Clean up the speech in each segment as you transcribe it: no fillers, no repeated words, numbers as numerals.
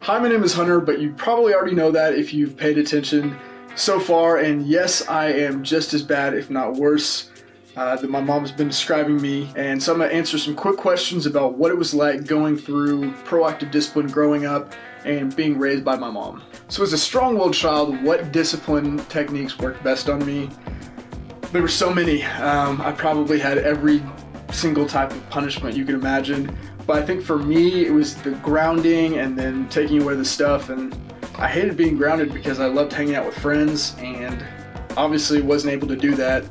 Hi, my name is Hunter, but you probably already know that if you've paid attention so far, and yes, I am just as bad, if not worse, that my mom's been describing me, and so I'm going to answer some quick questions about what it was like going through proactive discipline growing up and being raised by my mom. So as a strong-willed child, what discipline techniques worked best on me? There were so many. I probably had every single type of punishment you could imagine. But I think for me, it was the grounding and then taking away the stuff. And I hated being grounded because I loved hanging out with friends and obviously wasn't able to do that,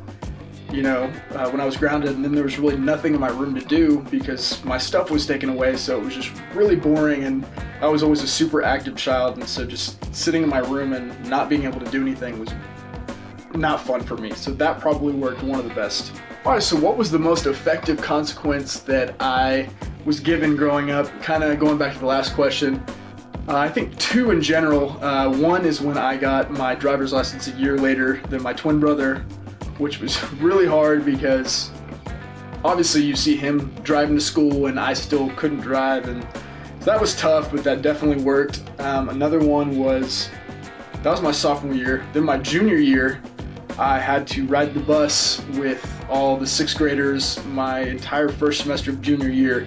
when I was grounded. And then there was really nothing in my room to do because my stuff was taken away. So it was just really boring. And I was always a super active child. And so just sitting in my room and not being able to do anything was not fun for me. So that probably worked one of the best. All right, so what was the most effective consequence that I was given growing up? Kind of going back to the last question, I think two in general. One is when I got my driver's license a year later than my twin brother, which was really hard because obviously you see him driving to school and I still couldn't drive, and so that was tough, but that definitely worked. Another one that was my sophomore year. Then my junior year, I had to ride the bus with all the sixth graders my entire first semester of junior year.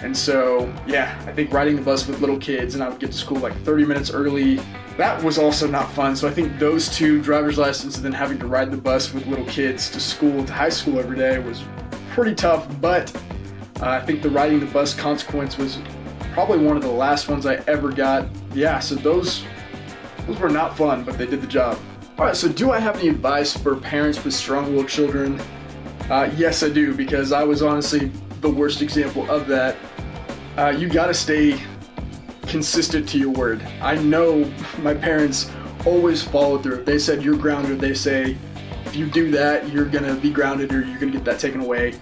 And so, I think riding the bus with little kids, and I would get to school like 30 minutes early. That was also not fun. So I think those two, driver's license and then having to ride the bus with little kids to high school every day, was pretty tough. But I think the riding the bus consequence was probably one of the last ones I ever got. So those were not fun, but they did the job. All right, so do I have any advice for parents with strong-willed children? Yes, I do, because I was honestly the worst example of that. You gotta stay consistent to your word. I know my parents always followed through. If they said you're grounded, they say if you do that, you're gonna be grounded or you're gonna get that taken away.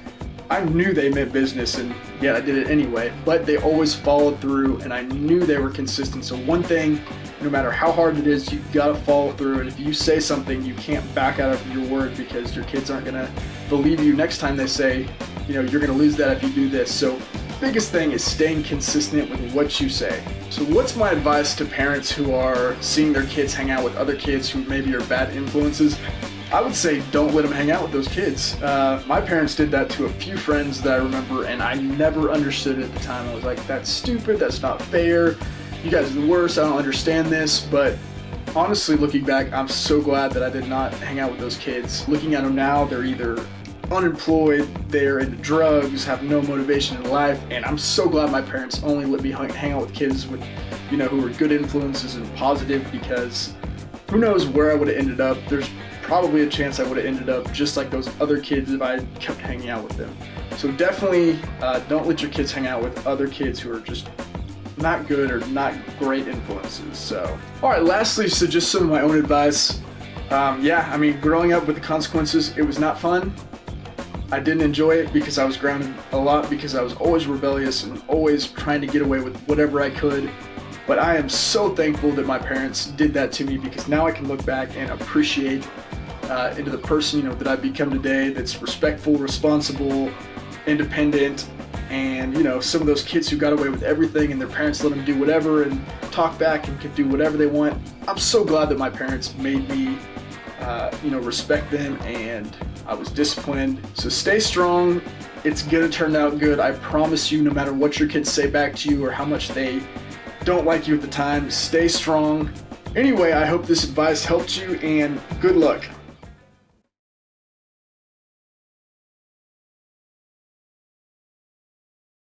I knew they meant business, and I did it anyway, but they always followed through, and I knew they were consistent. So one thing, no matter how hard it is, you gotta follow through, and if you say something, you can't back out of your word because your kids aren't gonna believe you next time they say, you're gonna lose that if you do this. So biggest thing is staying consistent with what you say. So what's my advice to parents who are seeing their kids hang out with other kids who maybe are bad influences? I would say don't let them hang out with those kids. My parents did that to a few friends that I remember, and I never understood it at the time. I was like, that's stupid, that's not fair, you guys are the worst, I don't understand this. But honestly, looking back, I'm so glad that I did not hang out with those kids. Looking at them now, they're either unemployed, they're into drugs, have no motivation in life, and I'm so glad my parents only let me hang out with kids who were good influences and positive, because who knows where I would have ended up. There's probably a chance I would have ended up just like those other kids if I kept hanging out with them. So definitely don't let your kids hang out with other kids who are just not good or not great influences. So, all right, lastly, so just some of my own advice. Growing up with the consequences, it was not fun. I didn't enjoy it because I was grounded a lot, because I was always rebellious and always trying to get away with whatever I could. But I am so thankful that my parents did that to me, because now I can look back and appreciate into the person that I've become today, that's respectful, responsible, independent, and some of those kids who got away with everything and their parents let them do whatever and talk back and could do whatever they want. I'm so glad that my parents made me respect them, and I was disciplined. So stay strong. It's gonna turn out good. I promise you, no matter what your kids say back to you or how much they don't like you at the time, stay strong. Anyway, I hope this advice helped you, and good luck.